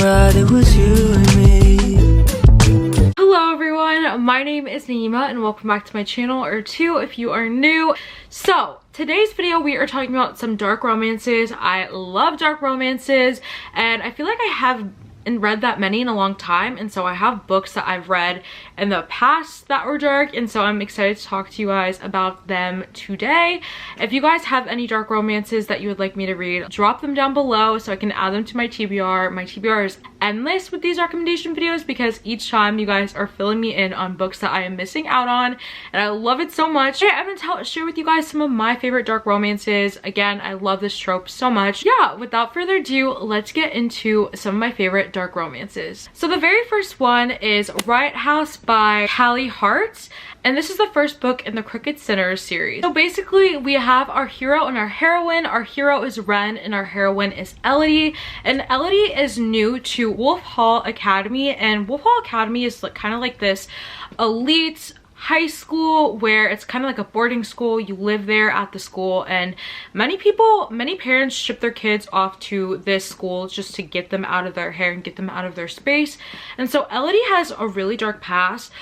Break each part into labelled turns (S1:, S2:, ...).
S1: right, it was you and me.
S2: Hello everyone, my name is Nayeema and welcome back to my channel, or two if you are new. So today's video we are talking about some dark romances. I love dark romances and I feel like I haven't read that many in a long time, and so I have books that I've read in the past that were dark, and so I'm excited to talk to you guys about them today. If you guys have any dark romances that you would like me to read, drop them down below so I can add them to my TBR. My TBR is endless with these recommendation videos because each time you guys are filling me in on books that I am missing out on, and I love it so much. Okay, I'm gonna share with you guys some of my favorite dark romances. Again, I love this trope so much. Yeah, without further ado, let's get into some of my favorite dark romances. So the very first one is Riot House by Cali Hart, and this is the first book in the Crooked Sinners series. So basically we have our hero and our heroine. Our hero is Ren and our heroine is 𝓼𝓸𝓬𝓬, and 𝓼𝓸𝓬𝓬 is new to Wolf Hall Academy, and Wolf Hall Academy is like kind of like this elite high school where it's kind of like a boarding school. You live there at the school, and many parents ship their kids off to this school just to get them out of their hair and get them out of their space. And so 𝓼𝓸𝓬𝓬𝓬 has a really dark past.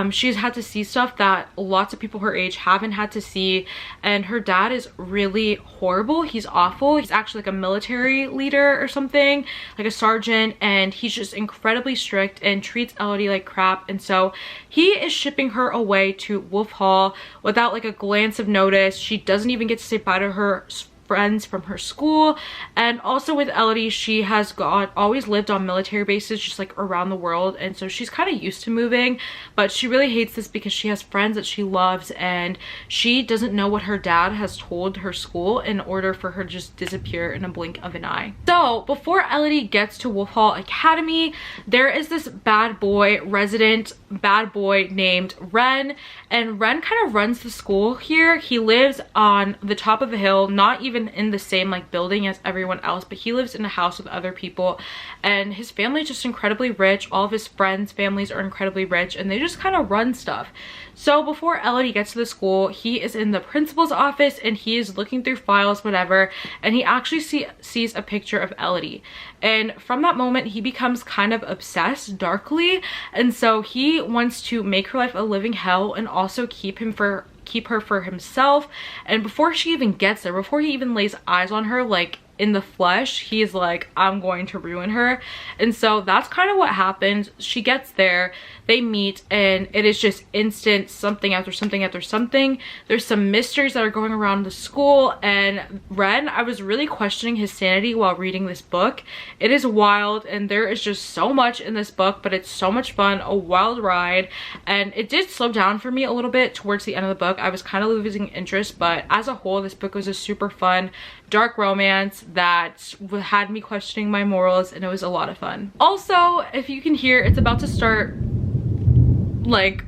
S2: She's had to see stuff that lots of people her age haven't had to see, and her dad is really horrible. He's awful. He's actually like a military leader or something, like a sergeant, and he's just incredibly strict and treats 𝓼𝓸𝓬𝓬𝓬 like crap. And so he is shipping her away to Wolf Hall without like a glance of notice. She doesn't even get to say bye to her friends from her school. And also with 𝓼𝓸𝓬𝓬𝓬, she has always lived on military bases just like around the world, and so she's kind of used to moving, but she really hates this because she has friends that she loves and she doesn't know what her dad has told her school in order for her to just disappear in a blink of an eye. So before 𝓼𝓸𝓬𝓬𝓬 gets to Wolf Hall Academy, there is this resident bad boy named Ren, and Ren kind of runs the school here. He lives on the top of a hill, not even in the same like building as everyone else, but he lives in a house with other people, and his family is just incredibly rich. All of his friends' families are incredibly rich, and they just kind of run stuff. So before 𝓼𝓸𝓬𝓬𝓬𝓬 gets to the school, he is in the principal's office and he is looking through files, whatever, and he actually sees a picture of 𝓼𝓸𝓬𝓬𝓬, and from that moment he becomes kind of obsessed darkly, and so he wants to make her life a living hell and also keep her for himself. And before she even gets there, before he even lays eyes on her like in the flesh, he's like, I'm going to ruin her. And so that's kind of what happens. She gets there, they meet, and it is just instant something after something after something. There's some mysteries that are going around the school, and Ren, I was really questioning his sanity while reading this book. It is wild, and there is just so much in this book, but it's so much fun, a wild ride. And it did slow down for me a little bit towards the end of the book. I was kind of losing interest, but as a whole this book was a super fun dark romance that had me questioning my morals, and it was a lot of fun. Also, if you can hear, it's about to start like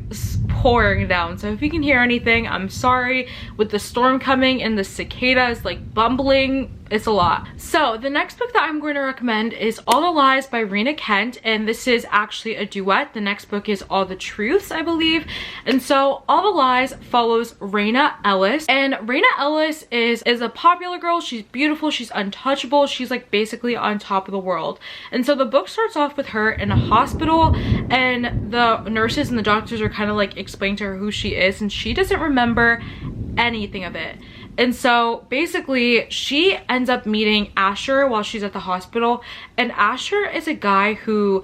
S2: pouring down, so if you can hear anything, I'm sorry. With the storm coming and the cicadas like bumbling, it's a lot. So the next book that I'm going to recommend is All the Lies by Rena Kent, and this is actually a duet. The next book is All the Truths, I believe. And so All the Lies follows Rena Ellis, and Rena Ellis is a popular girl. She's beautiful, she's untouchable, she's like basically on top of the world. And so the book starts off with her in a hospital, and the nurses and the doctors are kind of like explaining to her who she is, and she doesn't remember anything of it. And so basically she ends up meeting Asher while she's at the hospital, and Asher is a guy who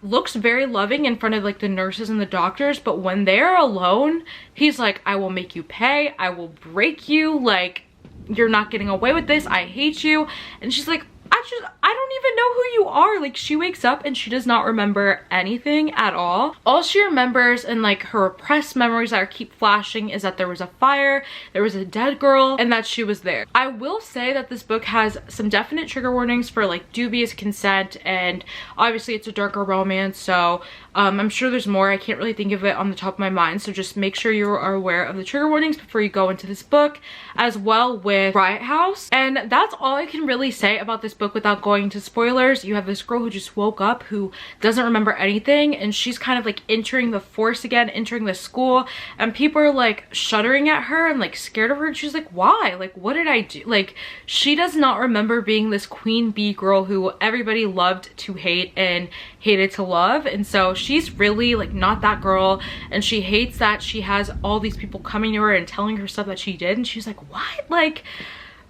S2: looks very loving in front of like the nurses and the doctors, but when they're alone he's like, I will make you pay, I will break you, like you're not getting away with this, I hate you. And she's like, I don't even know who you are. Like, she wakes up and she does not remember anything at all. All she remembers, and like her repressed memories that keep flashing, is that there was a fire, there was a dead girl, and that she was there. I will say that this book has some definite trigger warnings for like dubious consent, and obviously it's a darker romance, so I'm sure there's more. I can't really think of it on the top of my mind, so just make sure you are aware of the trigger warnings before you go into this book, as well with Riot House. And that's all I can really say about this book book without going into spoilers, you have this girl who just woke up who doesn't remember anything, and she's kind of like entering the force again, entering the school, and people are like shuddering at her and like scared of her, and she's like, why? Like, what did I do? Like, she does not remember being this queen bee girl who everybody loved to hate and hated to love. And so she's really like not that girl, and she hates that she has all these people coming to her and telling her stuff that she did, and she's like, what? Like,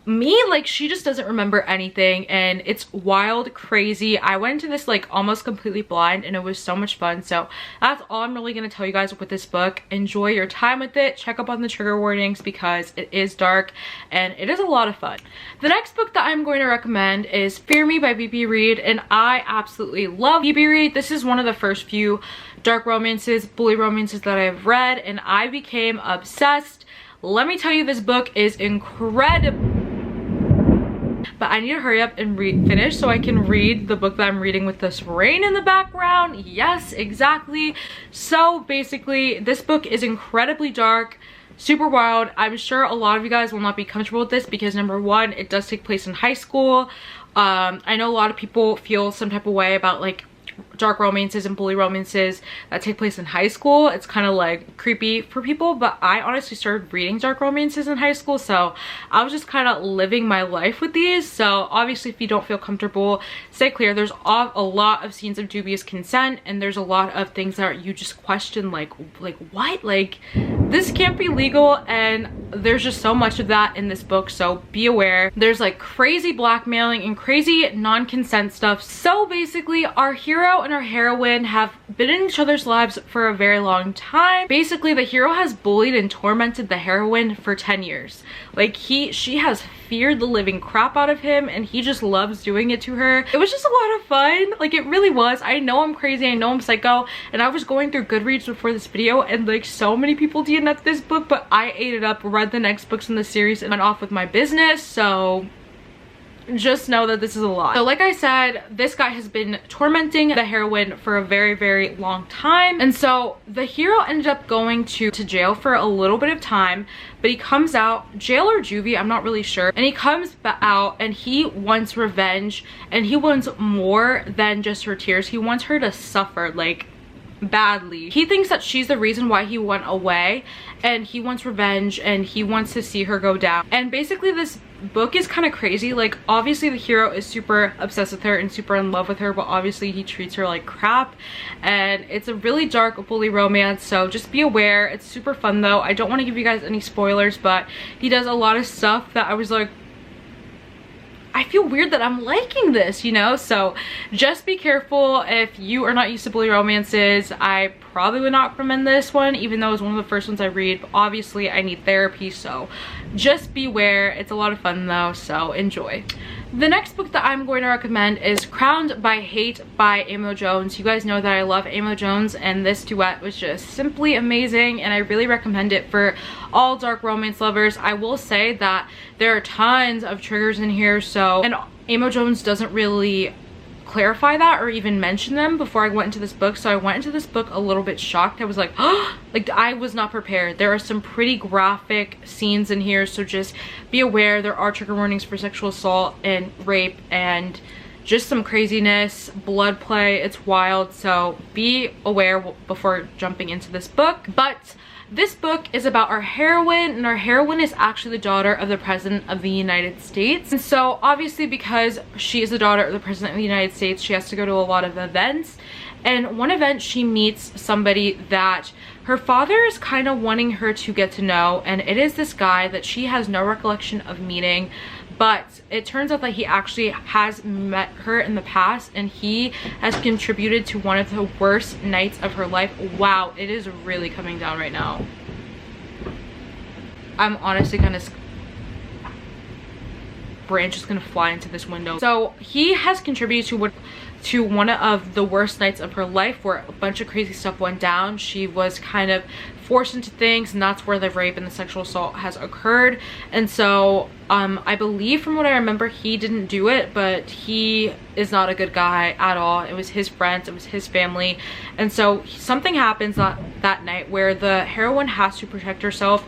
S2: me? Like, she just doesn't remember anything, and it's wild, crazy. I went into this like almost completely blind, and it was so much fun. So that's all I'm really going to tell you guys with this book. Enjoy your time with it. Check up on the trigger warnings because it is dark and it is a lot of fun. The next book that I'm going to recommend is Fear Me by B.B. Reed, and I absolutely love B.B. Reed. This is one of the first few dark romances, bully romances that I've read, and I became obsessed. Let me tell you, this book is incredible. But I need to hurry up and finish so I can read the book that I'm reading with this rain in the background. Yes, exactly. So basically, this book is incredibly dark, super wild. I'm sure a lot of you guys will not be comfortable with this because, number one, it does take place in high school. I know a lot of people feel some type of way about like dark romances and bully romances that take place in high school. It's kind of like creepy for people, but I honestly started reading dark romances in high school, so I was just kind of living my life with these. So obviously, if you don't feel comfortable, stay clear. There's a lot of scenes of dubious consent, and there's a lot of things that you just question, like what? Like, this can't be legal, and there's just so much of that in this book, so be aware. There's like crazy blackmailing and crazy non-consent stuff. So basically, our hero and our heroine have been in each other's lives for a very long time. Basically, the hero has bullied and tormented the heroine for 10 years. Like, she has feared the living crap out of him, and he just loves doing it to her. It was just a lot of fun. Like, it really was. I know I'm crazy, I know I'm psycho, and I was going through Goodreads before this video, and like so many people DNF'd this book, but I ate it up, read the next books in the series, and went off with my business. So just know that this is a lot. So like I said, this guy has been tormenting the heroine for a very, very long time, and so the hero ended up going to jail for a little bit of time, but he comes out, jail or juvie, I'm not really sure, and he comes out and he wants revenge, and he wants more than just her tears. He wants her to suffer, like, badly. He thinks that she's the reason why he went away, and he wants revenge, and he wants to see her go down. And basically, this book is kind of crazy. Like, obviously the hero is super obsessed with her and super in love with her, but obviously he treats her like crap, and it's a really dark bully romance, so just be aware. It's super fun though. I don't want to give you guys any spoilers, but he does a lot of stuff that I was like, I feel weird that I'm liking this, you know? So just be careful if you are not used to bully romances. I probably would not recommend this one, even though it was one of the first ones I read, but obviously I need therapy, so just beware. It's a lot of fun though, so enjoy. The next book that I'm going to recommend is Crowned by Hate by 𝓚𝓚𝓬𝓲𝓪 Jones. You guys know that I love 𝓚𝓚𝓬𝓲𝓪 Jones, and this duet was just simply amazing, and I really recommend it for all dark romance lovers. I will say that there are tons of triggers in here, so, and 𝓚𝓚𝓬𝓲𝓪 Jones doesn't really clarify that or even mention them before I went into this book, so I went into this book a little bit shocked. I was like, oh, like, I was not prepared. There are some pretty graphic scenes in here, so just be aware. There are trigger warnings for sexual assault and rape and just some craziness, blood play. It's wild, so be aware before jumping into this book. But this book is about our heroine, and our heroine is actually the daughter of the President of the United States. And so obviously, because she is the daughter of the President of the United States, she has to go to a lot of events. And one event, she meets somebody that her father is kind of wanting her to get to know, and it is this guy that she has no recollection of meeting, but it turns out that he actually has met her in the past, and he has contributed to one of the worst nights of her life. Wow, it is really coming down right now. I'm honestly kind of branch is gonna fly into this window. So he has contributed to one of the worst nights of her life, where a bunch of crazy stuff went down. She was kind of forced into things, and that's where the rape and the sexual assault has occurred. And so I believe from what I remember he didn't do it, but he is not a good guy at all. It was his friends, it was his family, and so something happens that night where the heroine has to protect herself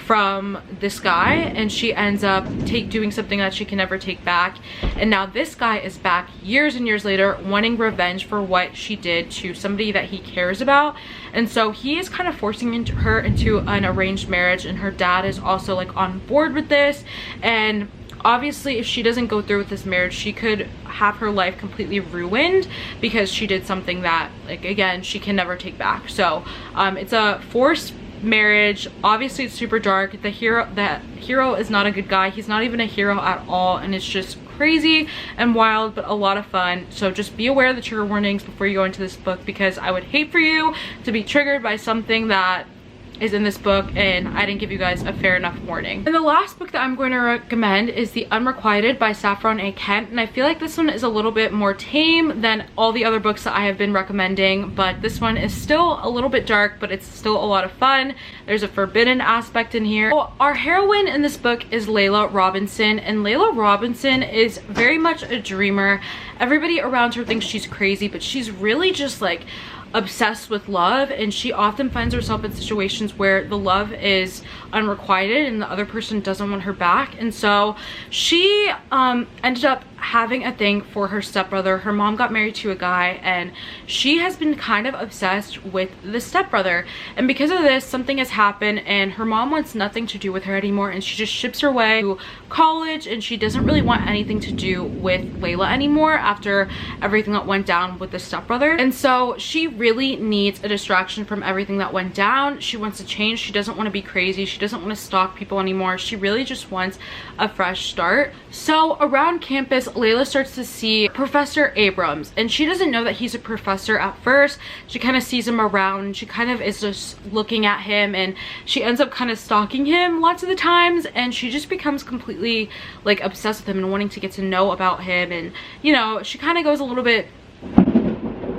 S2: from this guy, and she ends up doing something that she can never take back. And now this guy is back years and years later wanting revenge for what she did to somebody that he cares about, and so he is kind of forcing her into an arranged marriage, and her dad is also like on board with this. And obviously if she doesn't go through with this marriage, she could have her life completely ruined because she did something that, like, again, she can never take back. So it's a forced marriage. Obviously it's super dark. The hero is not a good guy. He's not even a hero at all, and it's just crazy and wild, but a lot of fun. So just be aware of the trigger warnings before you go into this book, because I would hate for you to be triggered by something that is in this book and I didn't give you guys a fair enough warning. And the last book that I'm going to recommend is the Unrequited by Saffron and Kent, and I feel like this one is a little bit more tame than all the other books that I have been recommending, but this one is still a little bit dark, but it's still a lot of fun. There's a forbidden aspect in here. So our heroine in this book is Layla Robinson, and Layla Robinson is very much a dreamer. Everybody around her thinks she's crazy, but she's really just like obsessed with love, and she often finds herself in situations where the love is unrequited and the other person doesn't want her back. And so she ended up having a thing for her stepbrother. Her mom got married to a guy, and she has been kind of obsessed with the stepbrother, and because of this something has happened and her mom wants nothing to do with her anymore, and she just ships her away to college, and she doesn't really want anything to do with Layla anymore after everything that went down with the stepbrother. And so she really needs a distraction from everything that went down. She wants to change. She doesn't want to be crazy. She doesn't want to stalk people anymore. She really just wants a fresh start. So around campus, Layla starts to see Professor Abrams, and she doesn't know that he's a professor at first. She kind of sees him around, and she kind of is just looking at him, and she ends up kind of stalking him lots of the times, and she just becomes completely like obsessed with him and wanting to get to know about him. And you know, she kind of goes a little bit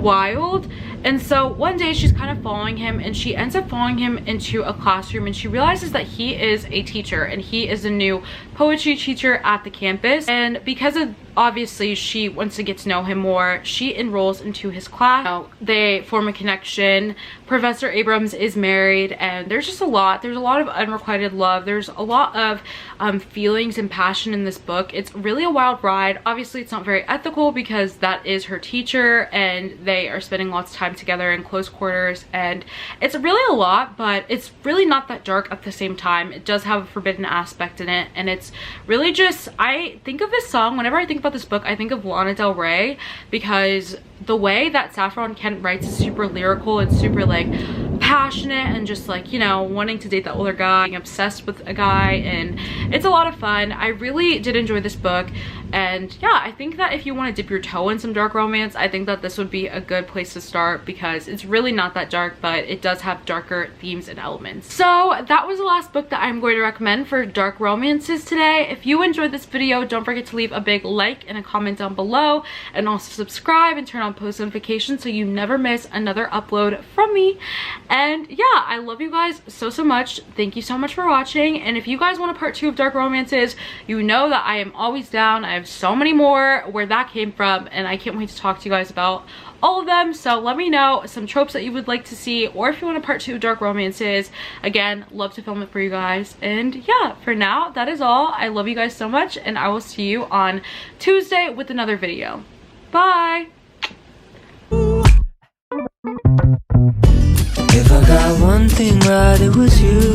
S2: wild. And so one day she's kind of following him, and she ends up following him into a classroom, and she realizes that he is a teacher, and he is a new poetry teacher at the campus. And because of, obviously she wants to get to know him more, she enrolls into his class. Now, they form a connection. Professor Abrams is married, and there's just a lot. There's a lot of unrequited love. There's a lot of feelings and passion in this book. It's really a wild ride. Obviously it's not very ethical because that is her teacher, and they are spending lots of time together in close quarters, and it's really a lot, but it's really not that dark at the same time. It does have a forbidden aspect in it, and it's really just, I think of this song, whenever I think about this book, I think of Lana Del Rey, because the way that Saffron Kent writes is super lyrical and super like passionate, and just like, you know, wanting to date that older guy, being obsessed with a guy, and it's a lot of fun. I really did enjoy this book, and yeah, I think that if you want to dip your toe in some dark romance, I think that this would be a good place to start, because it's really not that dark, but it does have darker themes and elements. So that was the last book that I'm going to recommend for dark romances today. If you enjoyed this video, don't forget to leave a big like and a comment down below, and also subscribe and turn on post notifications so you never miss another upload from me. And yeah, I love you guys so much. Thank you so much for watching, and if you guys want a part 2 of dark romances, you know that I am always down. I have so many more where that came from, and I can't wait to talk to you guys about all of them. So let me know some tropes that you would like to see, or if you want a part 2 of dark romances. Again, love to film it for you guys. And yeah, for now, that is all. I love you guys so much, and I will see you on Tuesday with another video. Bye!
S1: If I got one thing right, it was you.